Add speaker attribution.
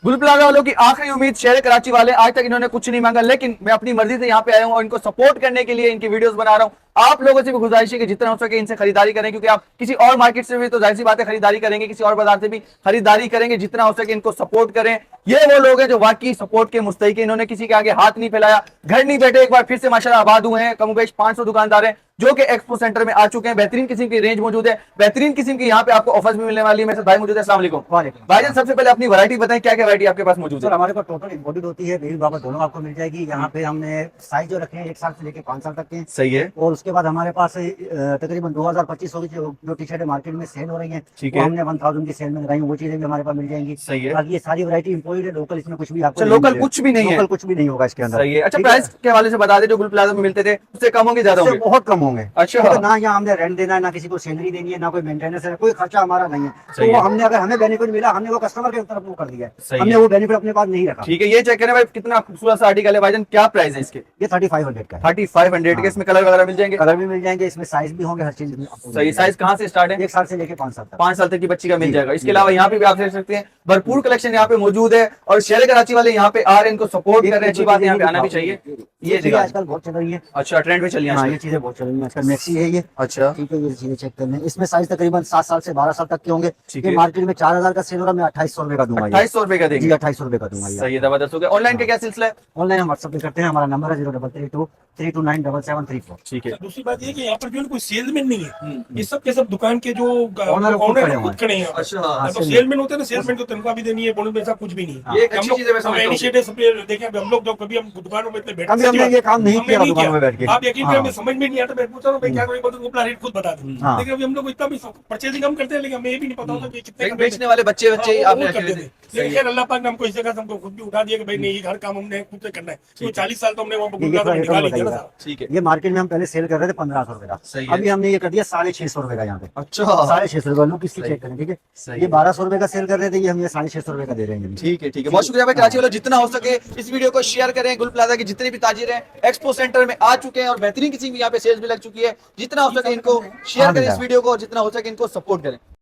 Speaker 1: गुल प्लाजा वालों की आखिरी उम्मीद शहर कराची वाले, आज तक इन्होंने कुछ नहीं मांगा, लेकिन मैं अपनी मर्जी से यहाँ पे आया हूँ और इनको सपोर्ट करने के लिए इनकी वीडियोस बना रहा हूँ। आप लोगों से भी गुजारिश है कि जितना हो सके इनसे खरीदारी करें, क्योंकि आप किसी और मार्केट से भी तो जाहिर सी बात है खरीदारी करेंगे, किसी और बाजार से भी खरीदारी करेंगे। जितना हो सके इनको सपोर्ट करें। ये वो लोग हैं जो वाकई सपोर्ट के मुस्तहिक है। इन्होंने किसी के आगे हाथ नहीं फैलाया, घर नहीं बैठे, एक बार फिर से माशाल्लाह आबाद हुए हैं। कमोबेश 500 दुकानदार हैं जो कि एक्सपो सेंटर में आ चुके हैं। बेहतरीन किस्म की रेंज मौजूद है, बेहतरीन किस्म की यहाँ पे आपको ऑफर्स भी मिलने वाली है। मेरे साथ भाई मौजूद है। अस्सलाम वालेकुम भाईजान, सबसे पहले अपनी वैरायटी बताएं, क्या क्या वैरायटी आपके पास मौजूद है?
Speaker 2: सर हमारे पास टोटल इम्पोर्टेड होती है, बेबी बाबा दोनों आपको मिल जाएगी। यहाँ पे हमने साइज जो रखे हैं 1 साल से लेकर 5 साल तक के।
Speaker 1: सही है।
Speaker 2: और उसके बाद हमारे पास तकरीबन 2025 की जो टी शर्ट मार्केट में सेल हो रही है,
Speaker 1: ठीक
Speaker 2: वो
Speaker 1: है।
Speaker 2: हमने 1000 की सेल में लगाई, वो चीजें भी हमारे पास मिल जाएंगी।
Speaker 1: सही है।
Speaker 2: बाकी ये सारी वैरायटी इम्पोर्टेड है, लोकल इसमें कुछ भी आपको
Speaker 1: अच्छा, लोकल कुछ भी नहीं है?
Speaker 2: लोकल कुछ भी नहीं होगा इसके अंदर।
Speaker 1: सही है। अच्छा,
Speaker 2: ठीक है?
Speaker 1: प्राइस के हवाले से बता दे, जो गुल प्लाजा में मिलते थे उससे कम होंगे, ज्यादा
Speaker 2: इससे
Speaker 1: होंगे?
Speaker 2: बहुत कम होंगे।
Speaker 1: अच्छा।
Speaker 2: तो ना यहाँ हमने रेंट देना है, ना किसी को सैलरी देनी है, ना कोई मेंटेनेंस है, कोई खर्चा हमारा नहीं है।
Speaker 1: सही
Speaker 2: तो वो
Speaker 1: है।
Speaker 2: हमने अगर हमें बेनिफिट मिला, हमने वो कस्टमर के तरफ वो कर दिया है,
Speaker 1: सही
Speaker 2: हमने
Speaker 1: है।
Speaker 2: वो बेनिफिट अपने पास नहीं रखा।
Speaker 1: ठीक है, ये चेक करें भाई, कितना खूबसूरत सा आर्टिकल है भाईजान। क्या प्राइस है इसके?
Speaker 2: ये 3500 का है।
Speaker 1: 3500 के। इसमें कलर वगैरह मिल जाएंगे?
Speaker 2: कलर भी मिल जाएंगे, इसमें साइज भी होंगे, हर चीज आपको
Speaker 1: सही। साइज कहाँ से स्टार्ट है?
Speaker 2: 1 साल से लेके 5 साल तक।
Speaker 1: 5 साल तक की बच्ची का मिल
Speaker 2: जी,
Speaker 1: जाएगा। इसके
Speaker 2: जी।
Speaker 1: अलावा यहाँ पे भी आप देख सकते हैं भरपूर कलेक्शन यहाँ पे मौजूद है, और शहर कराची वाले यहाँ पे आ रहे हैं, इनको सपोर्ट कर रहे हैं। अच्छी बात है, यहाँ पे आना भी चाहिए।
Speaker 2: ये चीजें आजकल बहुत चल रही है।
Speaker 1: अच्छा, ट्रेंड पे चलिए
Speaker 2: हाँ,
Speaker 1: आजकल।
Speaker 2: ये चीजें बहुत चल रही है आजकल। मैक्सी है ये।
Speaker 1: अच्छा,
Speaker 2: ठीक है, ये चीजें चेक करने, इसमें साइज तकरीबन 7 साल से 12 साल तक के होंगे।
Speaker 1: ठीक
Speaker 2: ये
Speaker 1: है।
Speaker 2: मार्केट में 4000 का सेल हो रहा है, मैं 2800 रुपए का दूंगा।
Speaker 1: 2800 का देंगे?
Speaker 2: जी, 2800 रुपए का दूंगा।
Speaker 1: सही है, जबरदस्त हो गया। ऑनलाइन का क्या सिलसिला है?
Speaker 2: ऑनलाइन हम व्हाट्सएप पे करते हैं, हमारा नंबर है 0332 3297734।
Speaker 1: ठीक है।
Speaker 3: दूसरी बात ये कि यहाँ पर जो है कोई सेल्समैन नहीं है, ये सब के सब दुकान के जो
Speaker 2: ओनर खुद खड़े
Speaker 3: ओनर खुद खड़े हैं।
Speaker 1: अच्छा,
Speaker 3: तो सेलमैन होते हैं ना, सेल्समैन को तनख्वाह भी देनी है, बोनस भी, ऐसा कुछ भी नहीं है।
Speaker 1: ये एक अच्छी चीज़ है, मैं समझता हूँ।
Speaker 3: इनिशिएटिव सब ये देखें, अभी हम लोग जो कभी हम दुकानों में इतने बैठे,
Speaker 2: कभी हमने ये काम नहीं
Speaker 3: हमने
Speaker 2: किया दुकानों में बैठ के।
Speaker 3: आप यकीन करें, हमें समझ में नहीं आता। मैं पूछता हूँ भाई क्या करें, तो अपना रेट खुद बता दें।
Speaker 2: हाँ।
Speaker 3: लेकिन अभी हम लोग इतना भी परचेजिंग हम करते हैं, लेकिन हमें ये भी नहीं पता होता कि कितने
Speaker 1: लेकिन
Speaker 3: का
Speaker 1: बेचने वाले बच्चे
Speaker 3: हाँ, वो
Speaker 1: आपने
Speaker 3: कर
Speaker 1: रखे हुए
Speaker 3: देते।
Speaker 1: थे।
Speaker 3: लेकिन खैर अल्लाह पाक ने हमको इस जगह से हमको खुद भी उठा दिया कि भाई नहीं, ये हर काम हमने खुद से करना है। तो 40 साल तो हमने वहाँ पर
Speaker 2: ये
Speaker 3: गुजरा,
Speaker 2: थोड़ा
Speaker 3: निकाल ही
Speaker 2: रेट
Speaker 3: दिया ना
Speaker 2: बताइएगा।
Speaker 3: साहब।
Speaker 1: ठीक है।
Speaker 2: ये मार्केट में हम पहले सेल कर रहे थे 1500 रुपए
Speaker 1: सही
Speaker 2: का,
Speaker 1: है।
Speaker 2: अभी हमने ये कर दिया 650 रुपए का यहाँ पे।
Speaker 1: अच्छा,
Speaker 2: 650 रुपए। लोग किसकी
Speaker 1: सही।
Speaker 2: चेक करें, ठीक है।
Speaker 1: सही
Speaker 2: ये
Speaker 1: है।
Speaker 2: 1200 रुपए का सेल कर रहे थे, ये हम ये 650 रुपए का दे रहे हैं।
Speaker 1: ठीक है। ठीक है, बहुत शुक्रिया भाई। कराची वालों, जितना हो सके इस वीडियो को शेयर करें। गुल प्लाजा के जितने भी ताजिर हैं एक्सपो सेंटर में आ चुके हैं, और बेहतरीन किसी भी यहाँ पे सेल्स भी लग चुकी है। जितना हो सके इनको शेयर करें इस वीडियो को, जितना हो सके इनको सपोर्ट करें।